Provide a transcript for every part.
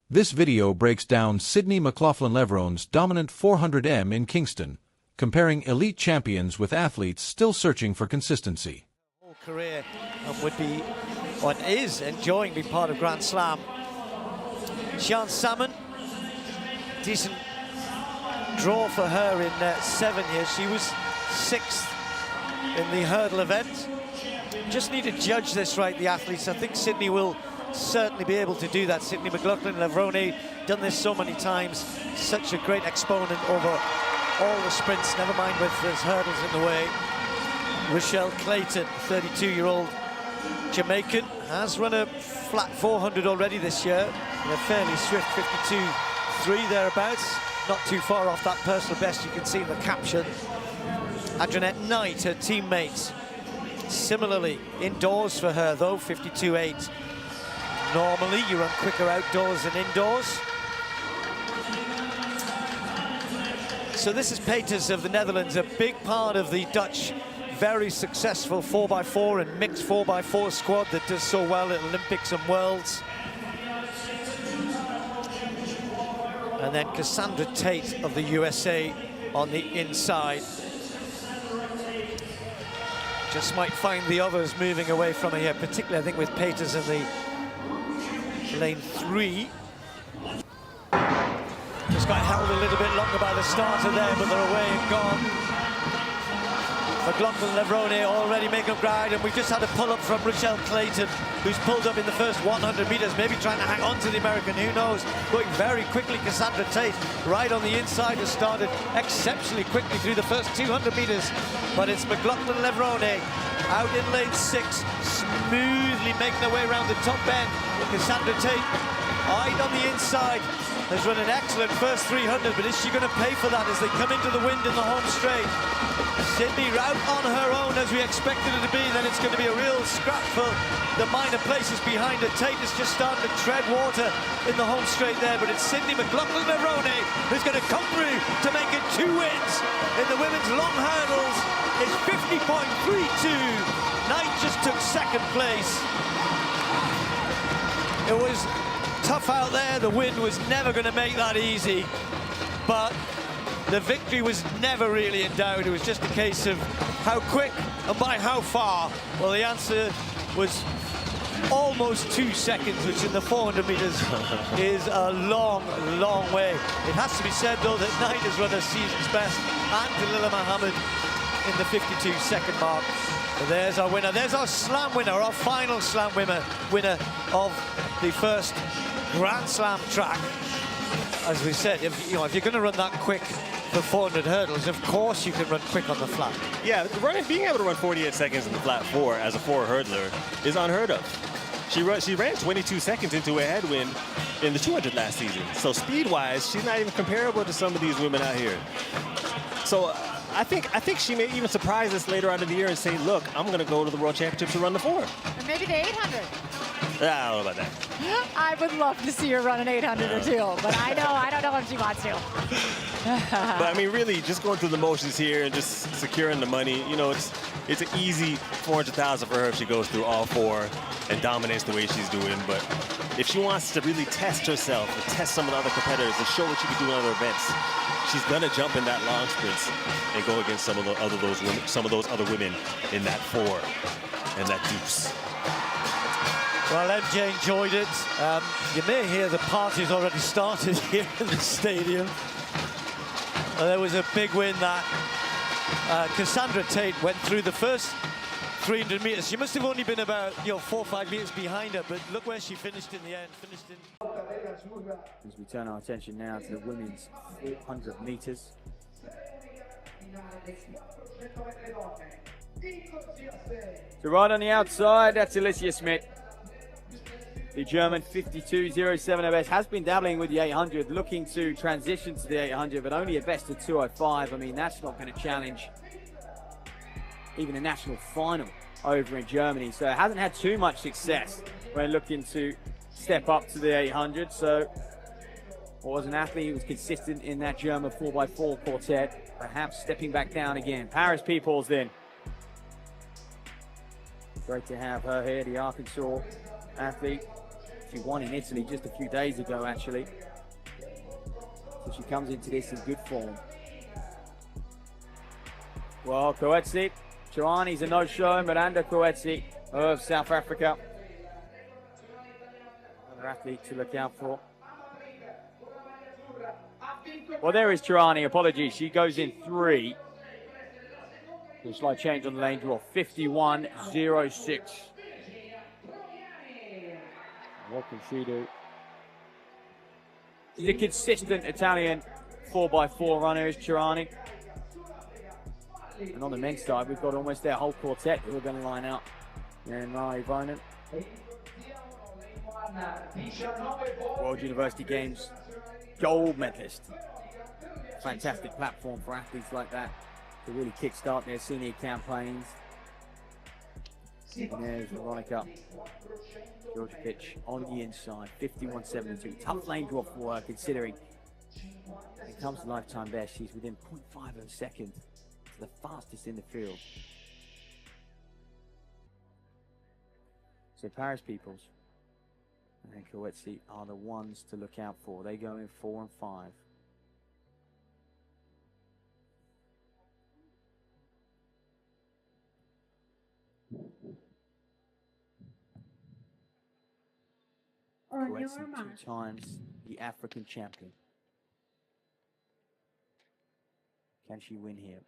This video breaks down Sydney McLaughlin-Levrone's dominant 400m in Kingston, comparing elite champions with athletes still searching for consistency. Whole career and would be, or is enjoying being part of Grand Slam. Sian Salmon, decent draw for her in 7 years. She was 6th in the hurdle event. Just need to judge this right, the athletes. I think Sydney will certainly be able to do that. Sydney McLaughlin-Levrone, done this so many times, such a great exponent over all the sprints, never mind with there's hurdles in the way. Rochelle Clayton, 32-year-old Jamaican, has run a flat 400 already this year, in a fairly swift 52.3 thereabouts, not too far off that personal best you can see in the caption. Adrianette Knight, her teammate, similarly indoors for her though, 52.8. Normally, you run quicker outdoors than indoors. So this is Peters of the Netherlands, a big part of the Dutch very successful 4x4 and mixed 4x4 squad that does so well at Olympics and Worlds. And then Cassandra Tate of the USA on the inside. Just might find the others moving away from her here, particularly I think with Peters in the lane 3. Just got held a little bit longer by the starter there, but they're away and gone. McLaughlin-Levrone already making up ground, and we've just had a pull-up from Rochelle Clayton, who's pulled up in the first 100 meters, maybe trying to hang on to the American, who knows. Going very quickly, Cassandra Tate, right on the inside, has started exceptionally quickly through the first 200 meters. But it's McLaughlin-Levrone out in lane 6, smoothly making their way around the top bend. Cassandra Tate, eyed on the inside, has run an excellent first 300, but is she going to pay for that as they come into the wind in the home straight? Sydney out on her own as we expected it to be, then it's going to be a real scrap for the minor places behind her. Tate is just starting to tread water in the home straight there, but it's Sydney McLaughlin-Levrone who's going to come through to make it 2 wins in the women's long hurdles. It's 50.32. Knight just took 2nd place. It was tough out there. The wind was never going to make that easy, but the victory was never really in doubt. It was just a case of how quick and by how far. Well, the answer was almost 2 seconds, which in the 400 meters is a long, long way. It has to be said, though, that Knight has run her season's best, and Dalilah Muhammad in the 52-second mark. But there's our winner. There's our slam winner, our final slam winner of the first Grand Slam track. As we said, if you're going to run that quick for 400 hurdles, of course you can run quick on the flat. Yeah, being able to run 48 seconds in the flat 4 as a 4 hurdler is unheard of. She ran 22 seconds into a headwind in the 200 last season. So speed-wise, she's not even comparable to some of these women out here. So I think she may even surprise us later on in the year and say, look, I'm going to go to the World Championships to run the 4. Or maybe the 800. I don't know about that. I would love to see her run an 800 or 2, but I don't know if she wants to. But I mean, really, just going through the motions here and just securing the money, you know, it's an easy 400,000 for her if she goes through all 4 and dominates the way she's doing. But if she wants to really test herself and test some of the other competitors and show what she can do in other events, she's gonna jump in that long sprints and go against some of those other women in that 4 and that deuce. Well, MJ enjoyed it. You may hear the party's already started here in the stadium. There was a big win that Cassandra Tate went through the first 300 meters. She must have only been about 4 or 5 meters behind her, but look where she finished in the end. As we turn our attention now to the women's 400 meters. So right on the outside, that's Alicia Smith. The German 52.07 her best, has been dabbling with the 800, looking to transition to the 800, but only a best of 2:05. I mean, that's not going to challenge even a national final over in Germany. So it hasn't had too much success when looking to step up to the 800. So was an athlete who was consistent in that German 4x4 quartet, perhaps stepping back down again. Paris Peoples then. Great to have her here, the Arkansas athlete. She won in Italy just a few days ago, actually. So she comes into this in good form. Well, Coetzee, Chirani's a no-show. Miranda Coetzee of South Africa. Another athlete to look out for. Well, there is Chirani. Apologies. She goes in 3. A slight change on the lane draw. 51.06. What can she do? She's a consistent Italian 4x4 runner, is Chirani. And on the men's side, we've got almost their whole quartet who are going to line up. And Levrone. World University Games gold medalist. Fantastic platform for athletes like that to really kickstart their senior campaigns. And there's Veronica Georgievich on the inside, 51.72. Tough lane draw for her, considering when it comes to lifetime best, she's within 0.5 of a second to the fastest in the field. So Paris Peoples and Coetzee are the ones to look out for. They go in 4 and 5. Coetzee 2 times the African champion. Can she win here?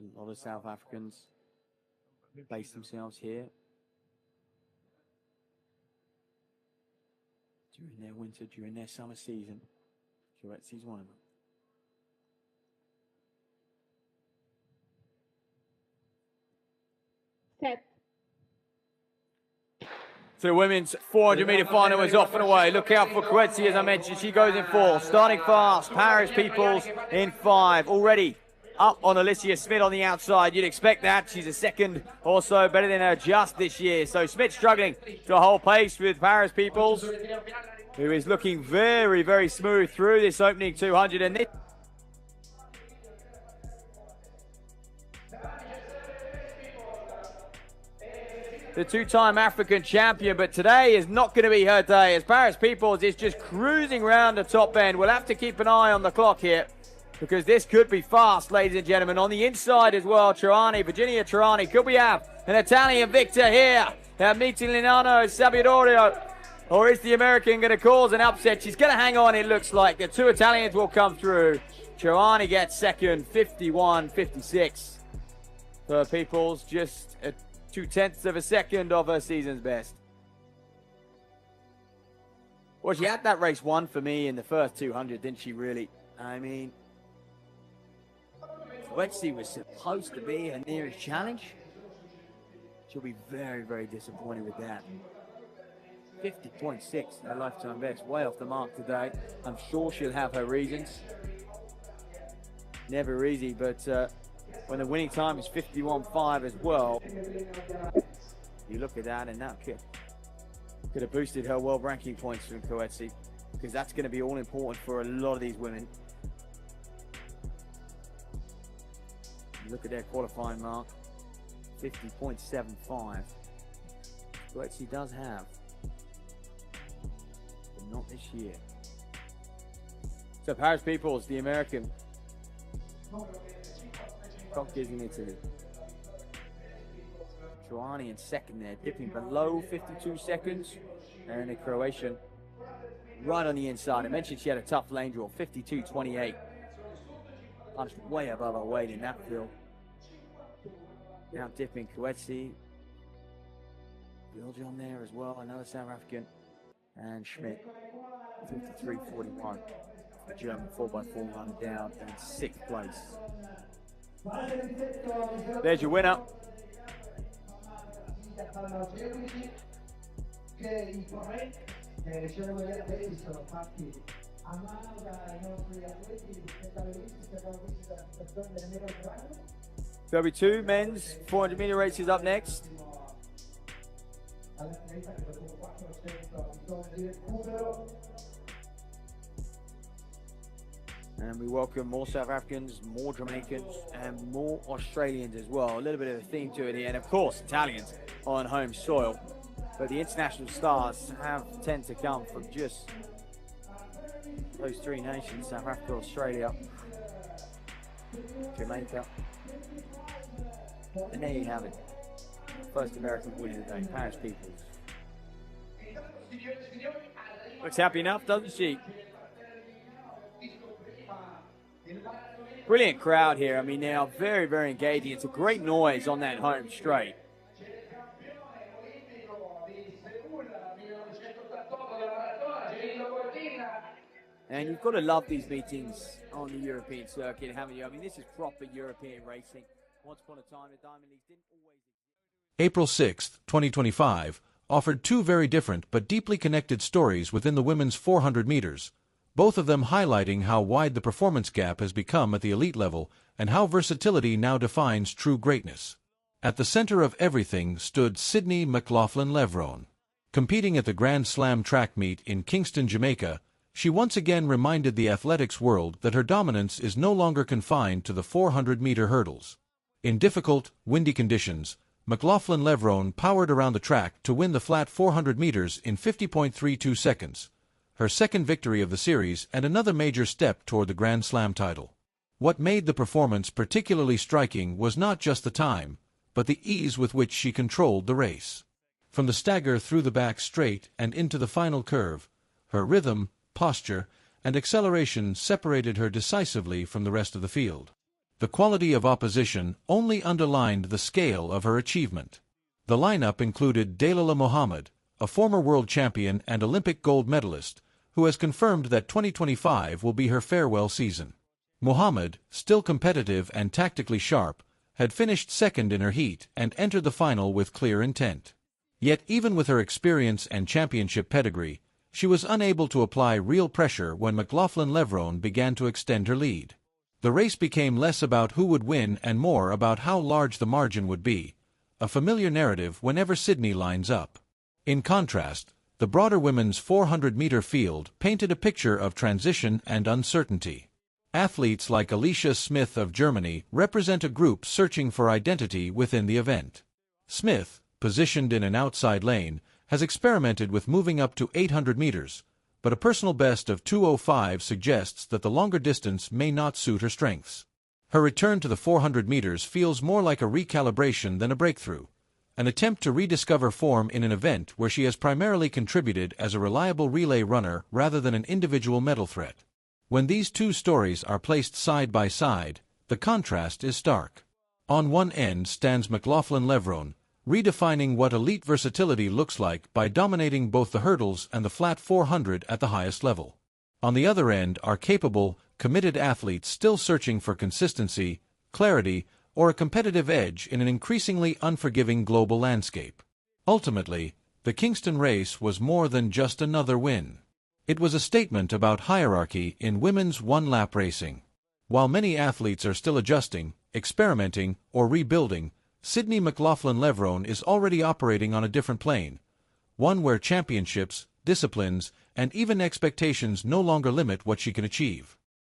A lot of South Africans base themselves here during their winter, during their summer season. Coetzee's one of them. So the women's 400-meter final is off and away. Look out for Coetzee, as I mentioned. She goes in 4. Starting fast. Paris Peoples in 5. Already up on Alicia Smith on the outside. You'd expect that. She's a second or so better than her just this year. So Smith struggling to hold pace with Paris Peoples, who is looking very, very smooth through this opening 200. And this the 2-time African champion, but today is not going to be her day, as Paris Peoples is just cruising around the top end. We'll have to keep an eye on the clock here, because this could be fast, ladies and gentlemen. On the inside as well, Virginia Chirani. Could we have an Italian victor here? Meeting Linano Sabiodorio. Or is the American going to cause an upset? She's going to hang on, it looks like. The 2 Italians will come through. Chirani gets second, 51.56. For Peoples, just a 0.2 of a second of her season's best. Well, she had that race won for me in the first 200, didn't she, really? I mean, Coetzee was supposed to be her nearest challenge. She'll be very, very disappointed with that. 50.6, her lifetime best, way off the mark today. I'm sure she'll have her reasons. Never easy, but when the winning time is 51.5 as well, you look at that, and that could have boosted her world ranking points from Coetzee, because that's going to be all important for a lot of these women. You look at their qualifying mark, 50.75. Coetzee does have, but not this year. So Paris Peoples, the American, conquers in Italy. Chirani in second there, dipping below 52 seconds. And the Croatian right on the inside. I mentioned she had a tough lane draw, 52.28. Punched way above her weight in that field. Now dipping Coetzee. Biljon there as well, another South African. And Schmidt, 53.41. The German 4x4 runner down in 6th place. There's your winner. There'll be 2 men's 400-meter races up next. And we welcome more South Africans, more Jamaicans, and more Australians as well. A little bit of a theme to it here. And of course, Italians on home soil. But the international stars tend to come from just those three nations, South Africa, Australia, Jamaica. And there you have it. First American win of the day, Paris Peoples. Looks happy enough, doesn't she? Brilliant crowd here. I mean, they are very, very engaging. It's a great noise on that home straight. And you've got to love these meetings on the European circuit, haven't you? I mean, this is proper European racing. Once upon a time, the Diamond Leagues didn't always... April 6, 2025, offered two very different but deeply connected stories within the women's 400 meters, both of them highlighting how wide the performance gap has become at the elite level and how versatility now defines true greatness. At the center of everything stood Sydney McLaughlin-Levrone. Competing at the Grand Slam track meet in Kingston, Jamaica, she once again reminded the athletics world that her dominance is no longer confined to the 400-meter hurdles. In difficult, windy conditions, McLaughlin-Levrone powered around the track to win the flat 400 meters in 50.32 seconds, her second victory of the series and another major step toward the Grand Slam title. What made the performance particularly striking was not just the time, but the ease with which she controlled the race. From the stagger through the back straight and into the final curve, her rhythm, posture, and acceleration separated her decisively from the rest of the field. The quality of opposition only underlined the scale of her achievement. The lineup included Dalilah Muhammad, a former world champion and Olympic gold medalist, who has confirmed that 2025 will be her farewell season. Muhammad, still competitive and tactically sharp, had finished second in her heat and entered the final with clear intent. Yet even with her experience and championship pedigree, she was unable to apply real pressure when McLaughlin-Levrone began to extend her lead. The race became less about who would win and more about how large the margin would be, a familiar narrative whenever Sydney lines up. In contrast, the broader women's 400-meter field painted a picture of transition and uncertainty. Athletes like Alicia Smith of Germany represent a group searching for identity within the event. Smith, positioned in an outside lane, has experimented with moving up to 800 meters, but a personal best of 2:05 suggests that the longer distance may not suit her strengths. Her return to the 400 meters feels more like a recalibration than a breakthrough, an attempt to rediscover form in an event where she has primarily contributed as a reliable relay runner rather than an individual medal threat. When these two stories are placed side by side, the contrast is stark. On one end stands McLaughlin-Levrone, redefining what elite versatility looks like by dominating both the hurdles and the flat 400 at the highest level. On the other end are capable, committed athletes still searching for consistency, clarity, or a competitive edge in an increasingly unforgiving global landscape. Ultimately, the Kingston race was more than just another win. It was a statement about hierarchy in women's one-lap racing. While many athletes are still adjusting, experimenting, or rebuilding, Sydney McLaughlin-Levrone is already operating on a different plane, one where championships, disciplines, and even expectations no longer limit what she can achieve.